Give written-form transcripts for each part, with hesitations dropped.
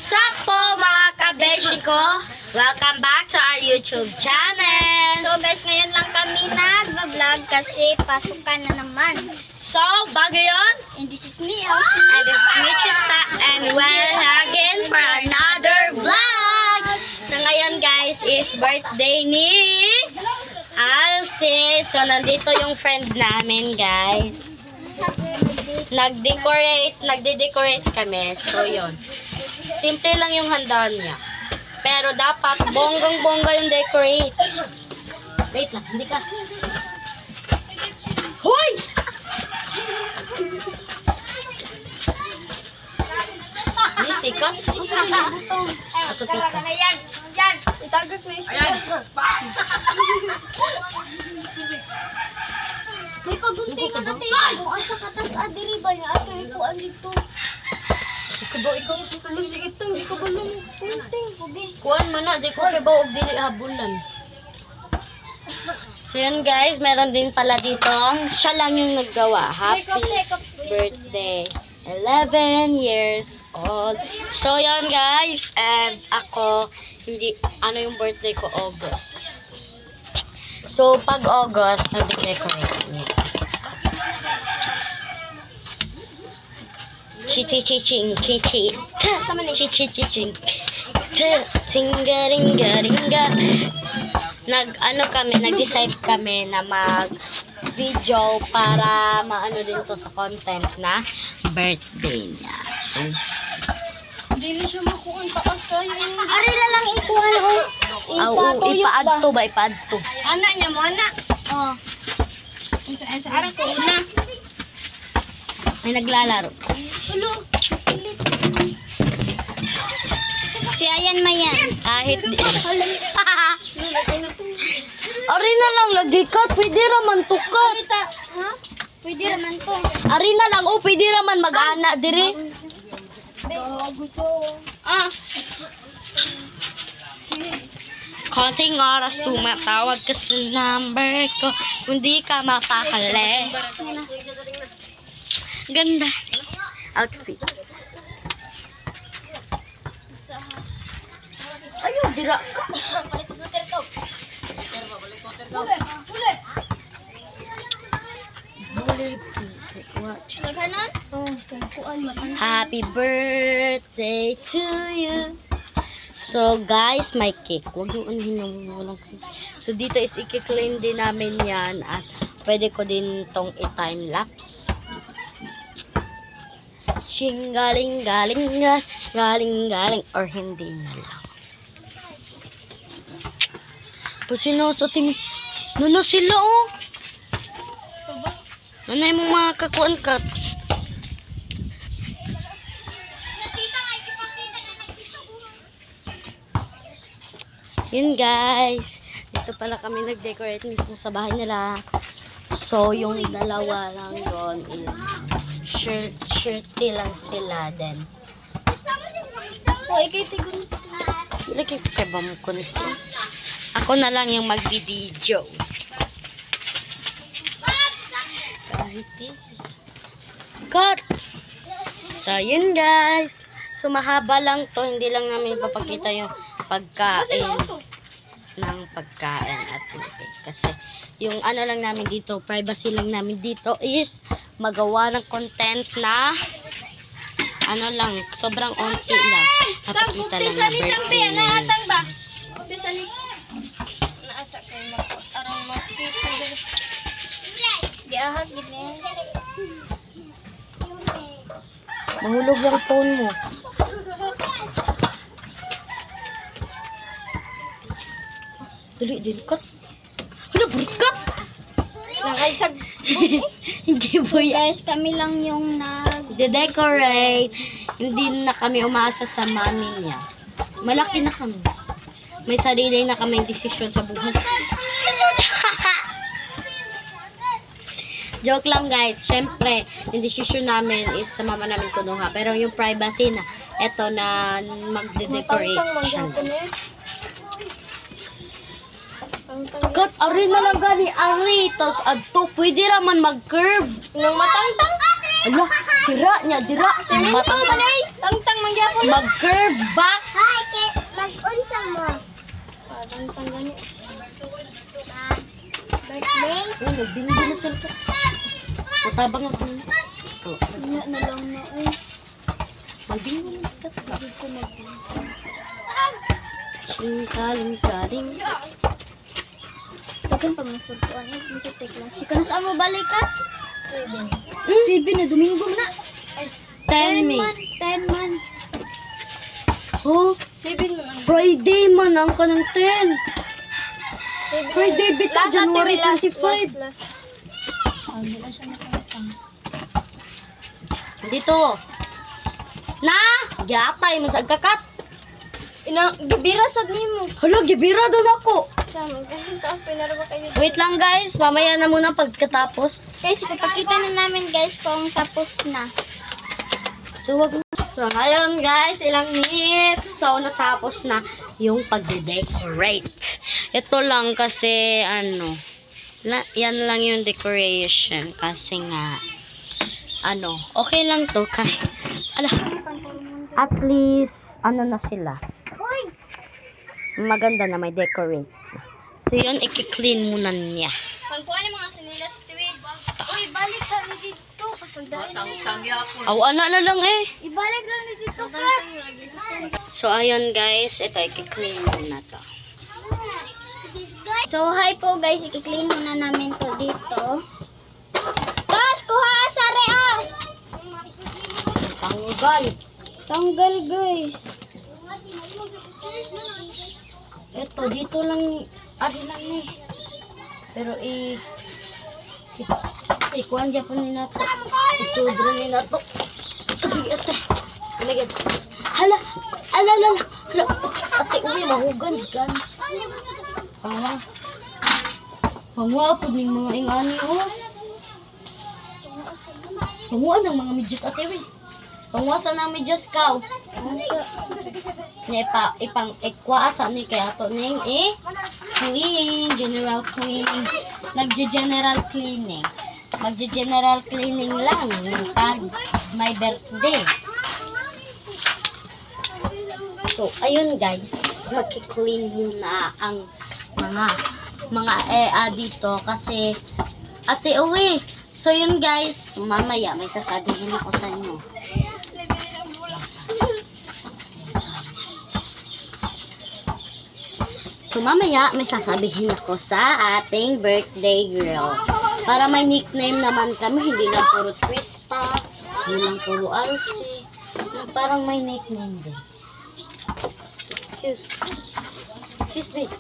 Sup po mga kabeshi ko? Welcome back to our YouTube channel. So guys, ngayon lang kami nag-vlog kasi pasukan na naman. So, bago yun, And this is me, and this is Michista, and we're again for another vlog. So ngayon guys is birthday ni Alce. So nandito yung friend namin guys. Nagde-decorate kami. So yun. Simple lang yung handa niya. Pero dapat bonggang-bongga yung decorate. Wait lang, hindi ka. Hoy! Hindi, tika. Ako tika. Yan! Itagos mo yung May pagunti ka na tayo. Kung asa katas adiri ba niya? Ato yung kuan dito. Ikaw tutulos ito. Ikaw ba lang kunting? Kubi. Kuan mo na, di ko kay baog dili habulan. So yun guys, meron din pala dito. Siya lang yung naggawa. Happy birthday. 11 years old. So yun guys, and ako, hindi, ano yung birthday ko, August. So pag August, nag-decorate niya. Chichi-chiching, chichi. Chichi-chiching. Tinga-ringa-ringa. Nag-decide kami na mag-video para maano din to sa content na birthday niya. So, Dili siya makuha. Taas kayo. Ari na lang ikuha o. ipaadto ba? Ipaadto. Anak niya mo, anak. Oh. Sa arang ko una. May naglalaro. Tulo. Si Ayan Mayan. Kahit di. Ari na lang, lagikat. Pwede raman tukat. Ha? Pwede naman to. Ari na lang, pwede raman mag-ana diri. Bago to. Ah. Konting oras tumatawag ka sa number ko. Kung di ka mapakali. Ganda. Outfit. Ayun, dira ka. Watch. Maghanan? Oh, kuan man. Happy birthday to you. So guys, may cake. Huwag yung anuhin ng walang cake. So dito is i-clean din namin yan. At pwede ko din tong i-time lapse. Ching galing or hindi na lang. Pasino sa tim. Nuno sila oh. Nanay mo mga kakuan ka. Yun guys. Dito pala kami nag-decorate mismo sa bahay nila. So yung dalawa lang doon is shirty lang sila din. Oh, ikay tigun. Lagi kay ba mo kunti. Ako na lang yung mag-videos. Kahit cut! So, yun guys. So, mahaba lang to. Hindi lang namin ipapakita yung pagkain ng pagkain at tubig. Kasi, yung ano lang namin dito, privacy lang namin dito is magawa ng content na ano lang, sobrang onti lang. Napakita lang na birthday na yun. Naasa kayo arang makita. Giahag gid ni. Mahulog lang phone mo. Dili cut. Ano burikat? Nakaisag. Hindi po yan. Guys, kami lang yung De-decorate. Hindi na kami umasa sa mami niya. Malaki na kami. May sarili na kami desisyon sa buhay. Joke lang guys. Syempre, yung decision namin is sa mama namin kunuha. Pero yung privacy na, eto na magde-decorate siya. Kat, ari na lang gani, ari. Tapos, adto, pwede raman mag-curve. Nang matangtang. Ala, dira niya, dira. Semento Matangtang. na Tangtang mangyapon. Mag-curve back. Hi, mag-unsa mo. Tangtang gani. Birthday. Oh, nagbindi na sila. Matabang ako. Oh, Ano na lang na eh. magbindi na sila. Hindi ko mag-unsa. Ching-kaling-kaling. Tagan pa masod ko ano, masod tayo klase. Ikaw na saan mo balik ka? 7 na, Domingo na. 10 May. 10 man. Oh, 7 na lang. Friday man ang kanang 10. Friday bita, Last, January last, 25. last. Hindi na siya nakatang. Dito. Na! Gyatay, masagkakat. Gibira sad nimo. Hala, gibira doon ako. Sa magahin taas pinaraba kayo. Wait lang guys, mamaya na muna pagkatapos. Guys, ipapakita na namin guys kung tapos na. So, wag na. So, ngayon guys, ilang minutes. So, natapos na yung pagde-decorate. Ito lang kasi, yan lang yung decoration. Kasi nga, okay lang to. At least, na sila. Hoy! Maganda na may decorate. So, yun, i-clean muna niya. Pagkuha ni mga sinilas tuwi. Uy, balik sa ni dito. Pasagdahin na. Aw, na lang eh. Ibalik lang ni dito ka. So, ayun guys, ito, i-clean muna to. So, hi po guys. I-clean muna namin to dito. Tapos, kuha sa rea. Tanggal. Tanggal guys. Ito, dito lang, lang eh. Pero ikuan dyan po nila to. Isudra nila to. Ate, alagad. Hala, ate, uwi, mahugan, gan. Pangwapod ng mga ingani, oh. Pangwa ng mga medyas, ate, uwi. Pangwasa ng medyas, kaw. Ipang-ikwaasa ni kaya to ning clean, general cleaning. Nagje-general cleaning. Magje-general cleaning lang pag may birthday. So, ayun guys, magki-clean muna ang mga dito kasi ate uwi. So, yun guys, mamaya may sasabihin ako sa inyo. So, mamaya may sasabihin ako sa ating birthday girl. Para may nickname naman kami, hindi lang puro Twista, hindi lang puro Alcy. Parang may nickname din. Excuse me.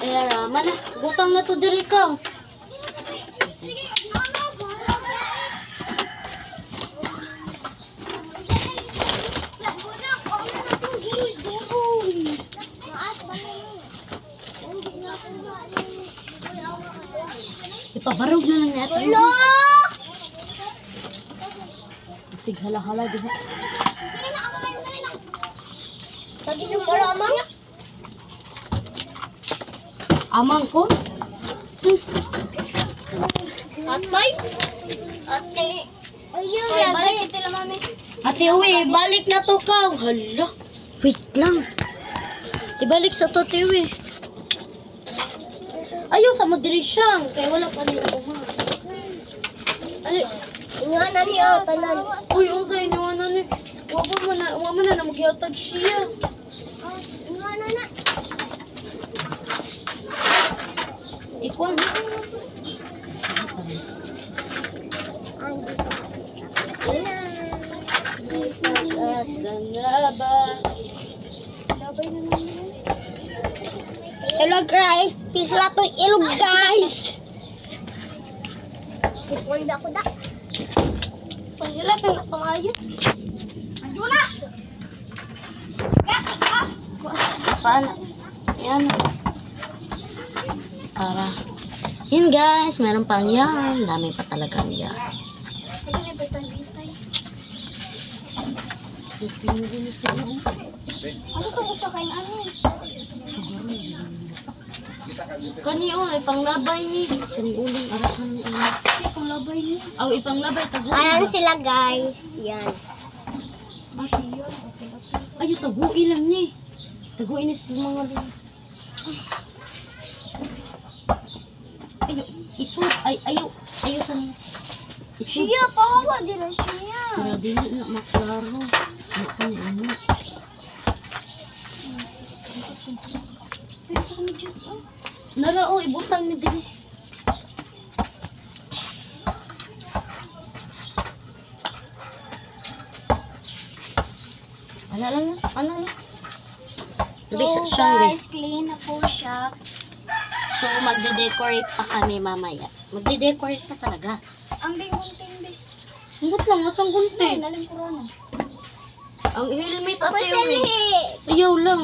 Ay, raman na. Butang na to diri ka. Ipabarog na lang natin. Hello! Sig hala-hala diha. Tadi yung paramang. Amang ko? Atay? Ate. Ayun, balik ito lang mami. Ate uwi, balik na to ka. Hala. Wait lang. Ibalik sa to, ate uwi. Ayaw sa madirisyan. Kaya wala pa nila kuha. Ali. Ingana niyo, tanan. Uy, ang sa inyo, ni. Huwag mo na magyatag siya. Ingana na. Ikuan. May pag-asa na ba? Hello guys, pisla to ilog guys. Sipol na ako da. Sila to na pamayo. Jonas. Paano? Yan. Para. Yun guys, meron pang yan. Dami pa talagang yan. Pinili na sila. Ano to gusto kayong ano? Kani ay panglabay ni. Tungguling arahan ni. Kasi panglabay niya. Aw ipanglabay taguin. Ayan sila guys. Yan. Ate yun. Ayo taguin lang ni. Taguin ni sa mga lang. Ayo isod ayo sa isod. Siya, pahawa din na siya. Para dili na maklaro. Makani ano. Pero sa kami Diyos, oh. Nara o ibutang ni dili. Ano lang? So Bisa siyang guys, clean na po siya. So, magde-decorate pa kami mamaya. Magde-decorate pa talaga. Ang bingunting be. Hanggat lang, asang Ay, gunti. nalang corona. Ang helmet at Tapos yung selfie. ayaw lang.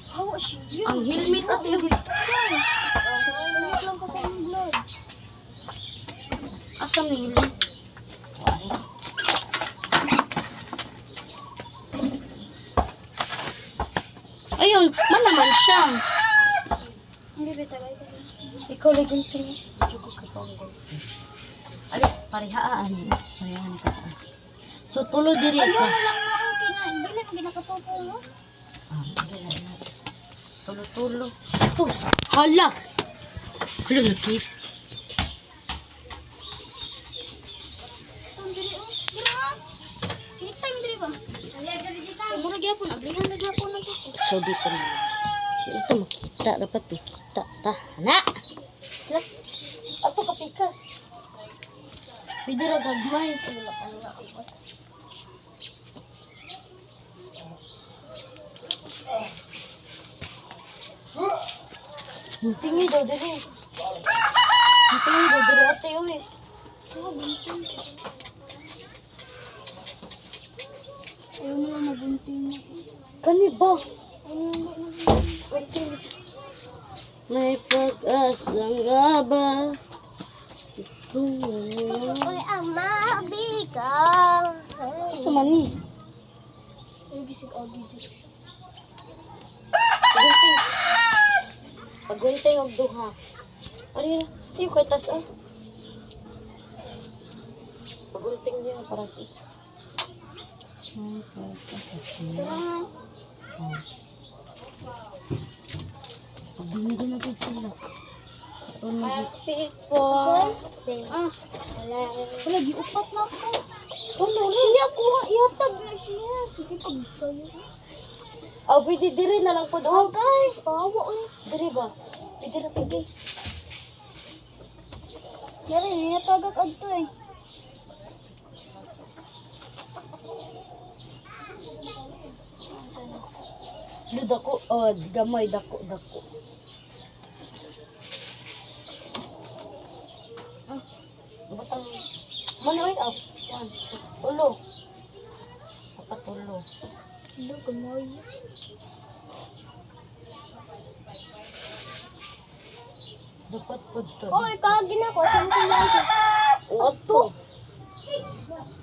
Hawa siya. Ang helmet at yung Sunod lang kasi ang blood. asang helmet. Ayun, man naman siya. Hindi ba talaga? Ikaw lagi gunting. Medyo ko kapang gunting. Ali, parihaan. Parihaan ka taas. So, tulo diri Ayun ka. na lang na okay na. Hindi lang ginakatupo mo. Ah, sige na. Tulo-tulo. Ito, hala! Hala, nakip. Ang diri oh. Dira ha. Kita yung diri ba? Mura gyapon, ablihan na gyapon na to. So, dito na. Ito makita. Dapat makita. Ta. Hala! Ato kapikas. Pwede ra gagmay. Hintingi daw diri. Hintingi daw diri ate uy. Ayaw mo lang magunting. Kani ba? Gunting. May pag-asa nga ba? Gusto mo. Ay, ang mabigaw. Asa man ni? Ay, gisig agi dito. Gunting. Pagunting og duha. Ari na. Iyo kay tas ah. Pagunting niya para sa isa. May pag-asa nga. Oh. Pag-binili na dito sila. Happy birthday. Wala. Wala, giupat na ako. Ano, siya kuha, iatag na siya. Sige, pag-sayo. Ah, pwede diri na lang po doon. Okay, pahawa eh. Diri ba? Pwede na sige. Yari, niyatagak adto eh. Dako, oh, gamay, dako. Ah, butang. Mano ay, ah, one, tulo. Apat tulo. Ano, gamay. Dapat po to. Oy, kagin ako. Saan ko lang siya? O, ato.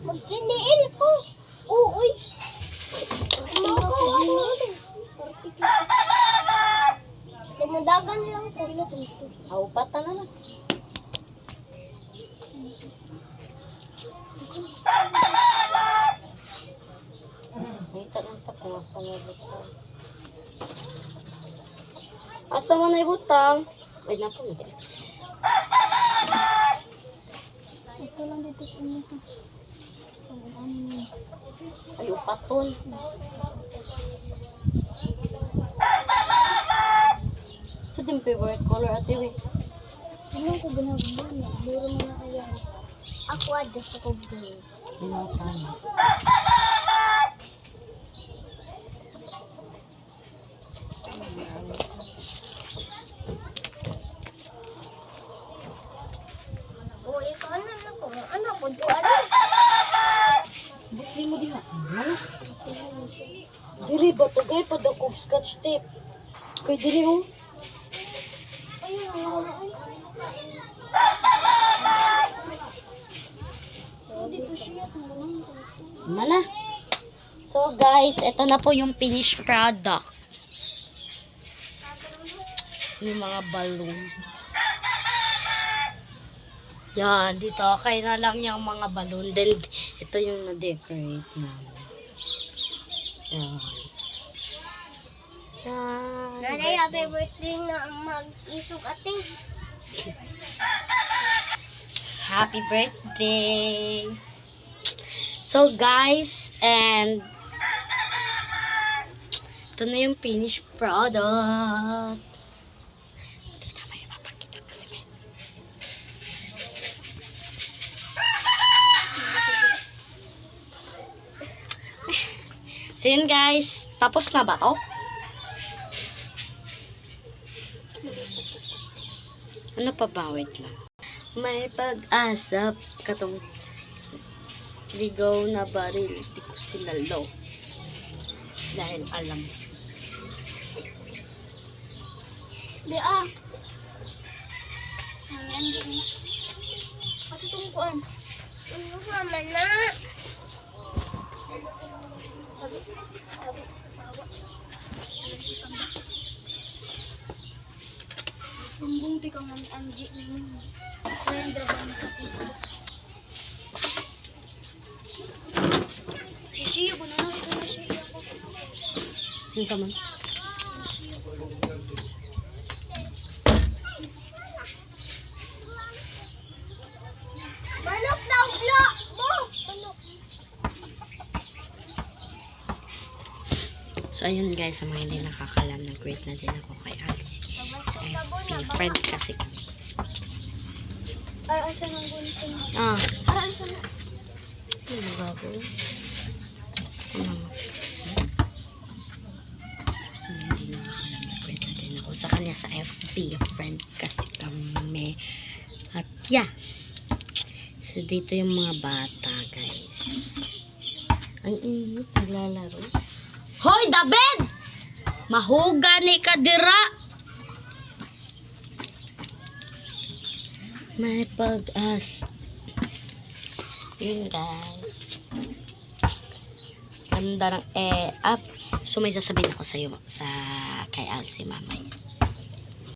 Magkiniil ko. Uy. Dumadagan lang ko. Haupatan na lang. Kita lang ta kung asa na butang. Asa mo na ibutang? Ay, napo, hindi. Ito lang dito sa inyo. Ay, upaton. Sa din favorite color at iwi. Ano ko ginagawa niya? Buro mo na kaya. Ako gusto ko blue. Binautan. O, ikaw ano ko? Ano ko? Ano? Bukli mo diha. Ano? Diri ba to gay pa daw kog scotch tape. Kay diri oh. Ayun, So, dito siya. Mana? So guys, ito na po yung finished product. Yung mga balloons. Yan, dito okay na lang yung mga balloon. Then, ito yung na-decorate namin. Yan. Yan. Nanay, happy birthday na mag-isog ating. Happy birthday! So guys, and ito na yung finished product. Hindi na may mapakita kasi may. So yun guys, tapos na ba to? Ano pa ba? Wait lang. May pag-asa katong ligaw na baril. Di ko sinalo. Dahil alam. Di kasi tungkuan. Ano mama na? Sumbong di ka ng Angie ni friend ba sa Facebook. Sisiyo ko na lang kung siya ako. Yun sa man. Manok daw blo mo. Manok. So ayun guys, sa mga hindi nakakalam, nag-greet na din ako kay Alcy. Sa FB. Friend kasi kami. Para sa nang gunting. Para sa ano bago? Ano? Sa mga hindi nakakalam, nag-greet na din ako sa kanya sa FB. Friend kasi kami. At yeah. So dito yung mga bata guys. Ang init, naglalaro. Hoy, David! Mahuga ni ka dira. May pag-asa. Yun guys. Ganda ng up. So may sasabihin ako sa'yo sa kay Alcy mamaya.